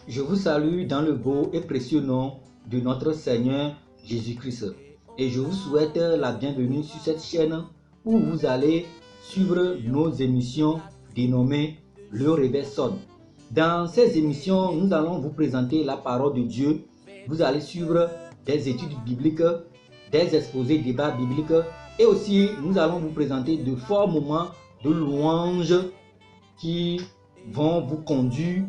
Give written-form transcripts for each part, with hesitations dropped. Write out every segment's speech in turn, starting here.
Je vous salue dans le beau et précieux nom de notre Seigneur Jésus-Christ. Et je vous souhaite la bienvenue sur cette chaîne où vous allez suivre nos émissions dénommées Le Réveil sonne. Dans ces émissions, nous allons vous présenter la parole de Dieu. Vous allez suivre des études bibliques, des exposés débats bibliques et aussi nous allons vous présenter de forts moments de louange qui vont vous conduire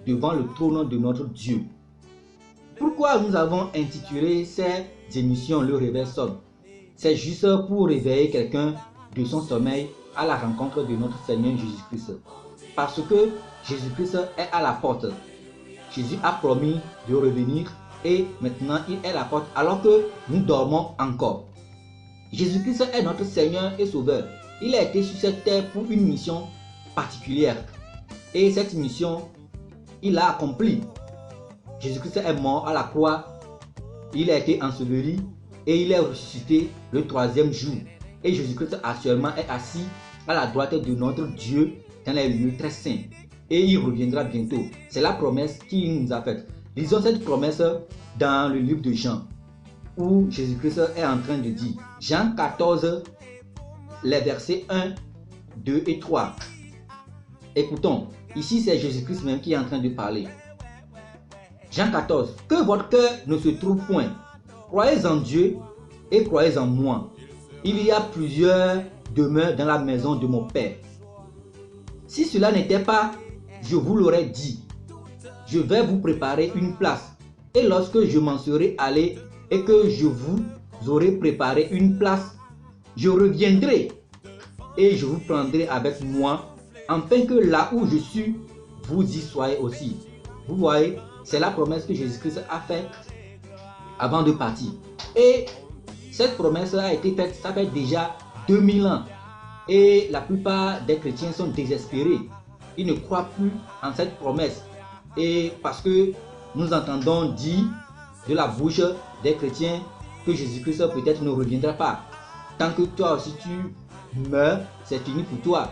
devant le trône de notre Dieu. Pourquoi nous avons intitulé ces émissions Le Réveil sonne? C'est juste pour réveiller quelqu'un de son sommeil à la rencontre de notre Seigneur Jésus-Christ. Parce que Jésus-Christ est à la porte. Jésus a promis de revenir et maintenant il est à la porte alors que nous dormons encore. Jésus-Christ est notre Seigneur et Sauveur. Il a été sur cette terre pour une mission particulière. Et cette mission, il l'a accomplie. Jésus-Christ est mort à la croix. Il a été enseveli et il est ressuscité le troisième jour. Et Jésus-Christ actuellement est assis à la droite de notre Dieu dans les lieux très saints. Et il reviendra bientôt. C'est la promesse qu'il nous a faite. Lisons cette promesse dans le livre de Jean, où Jésus-Christ est en train de dire, Jean 14, les versets 1, 2 et 3. Écoutons, ici c'est Jésus-Christ même qui est en train de parler. Jean 14, que votre cœur ne se trouve point. Croyez en Dieu et croyez en moi. Il y a plusieurs demeures dans la maison de mon Père. Si cela n'était pas, je vous l'aurais dit. Je vais vous préparer une place. Et lorsque je m'en serai allé et que je vous aurai préparé une place, je reviendrai et je vous prendrai avec moi, afin que là où je suis, vous y soyez aussi. Vous voyez, c'est la promesse que Jésus-Christ a faite avant de partir. Et cette promesse a été faite, ça fait déjà 2000 ans. Et la plupart des chrétiens sont désespérés. Ils ne croient plus en cette promesse. Et parce que nous entendons dire de la bouche des chrétiens que Jésus-Christ peut-être ne reviendra pas. Tant que toi aussi tu meurs, c'est fini pour toi.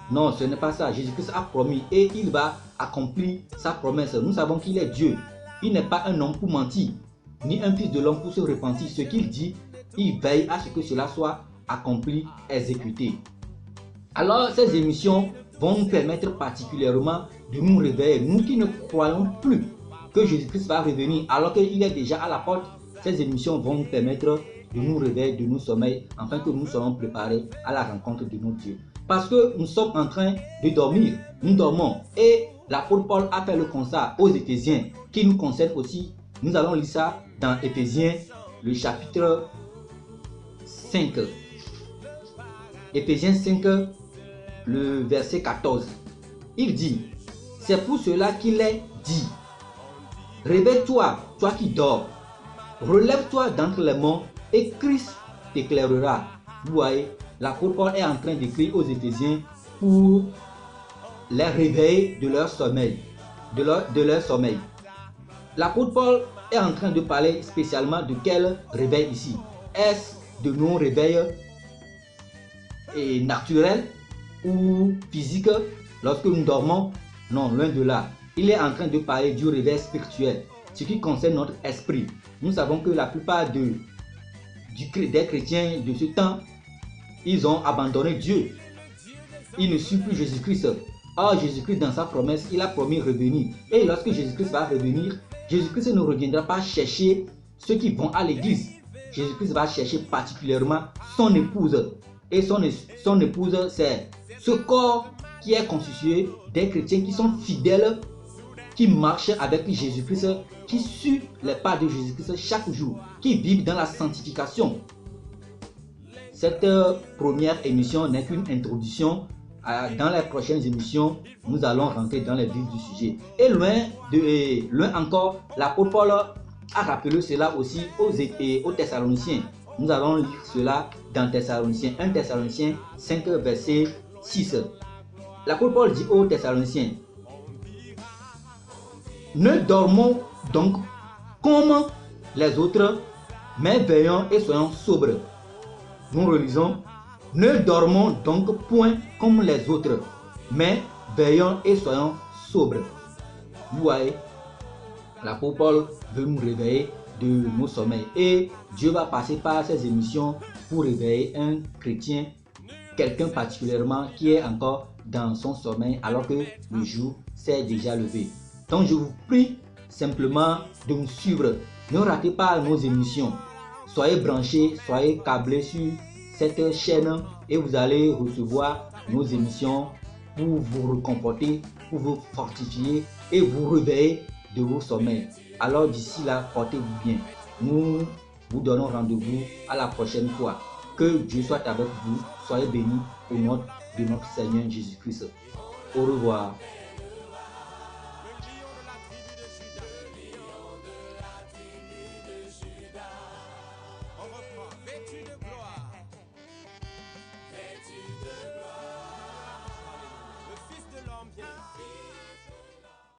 Non, ce n'est pas ça. Jésus-Christ a promis et il va accomplir sa promesse. Nous savons qu'il est Dieu. Il n'est pas un homme pour mentir, ni un fils de l'homme pour se repentir. Ce qu'il dit, il veille à ce que cela soit accompli, exécuté. Alors, ces émissions vont nous permettre particulièrement de nous réveiller. Nous qui ne croyons plus que Jésus-Christ va revenir alors qu'il est déjà à la porte, ces émissions vont nous permettre de nous réveiller de nos sommeils afin que nous soyons préparés à la rencontre de notre Dieu. Parce que nous sommes en train de dormir, nous dormons. Et l'apôtre Paul a fait le constat aux Éphésiens qui nous concerne aussi. Nous allons lire ça dans Éphésiens, le chapitre 5. Éphésiens 5, le verset 14. Il dit, c'est pour cela qu'il est dit, réveille-toi, toi qui dors, relève-toi d'entre les morts et Christ t'éclairera. Vous voyez, l'apôtre Paul est en train d'écrire aux Éphésiens pour les réveiller de leur sommeil. De leur sommeil. L'apôtre Paul est en train de parler spécialement de quel réveil ici. Est-ce de nos réveils naturels ou physiques lorsque nous dormons? Non, loin de là. Il est en train de parler du réveil spirituel, ce qui concerne notre esprit. Nous savons que la plupart des chrétiens de ce temps, ils ont abandonné Dieu. Ils ne suivent plus Jésus-Christ. Or, Jésus-Christ, dans sa promesse, il a promis revenir. Et lorsque Jésus-Christ va revenir, Jésus-Christ ne reviendra pas chercher ceux qui vont à l'église. Jésus-Christ va chercher particulièrement son épouse. Et son épouse, c'est ce corps qui est constitué des chrétiens qui sont fidèles, qui marchent avec Jésus-Christ, qui suivent les pas de Jésus-Christ chaque jour, qui vivent dans la sanctification. Cette première émission n'est qu'une introduction. Dans les prochaines émissions, nous allons rentrer dans les vifs du sujet. Et loin encore, l'apôtre Paul a rappelé cela aussi aux Thessaloniciens. Nous allons lire cela dans Thessaloniciens, 1 Thessaloniciens 5, verset 6. L'apôtre Paul dit aux Thessaloniciens, ne dormons donc comme les autres, mais veillons et soyons sobres. Nous relisons Ne dormons donc point comme les autres, mais veillons et soyons sobres. Vous voyez, l'apôtre Paul veut nous réveiller de nos sommeils. Et Dieu va passer par ces émissions pour réveiller un chrétien, quelqu'un particulièrement qui est encore dans son sommeil alors que le jour s'est déjà levé. Donc je vous prie simplement de nous suivre. Ne ratez pas nos émissions. Soyez branchés, soyez câblés sur cette chaîne et vous allez recevoir nos émissions pour vous reconforter, pour vous fortifier et vous réveiller de vos sommeils. Alors d'ici là, portez-vous bien. Nous vous donnons rendez-vous à la prochaine fois. Que Dieu soit avec vous. Soyez bénis au nom de notre Seigneur Jésus-Christ. Au revoir.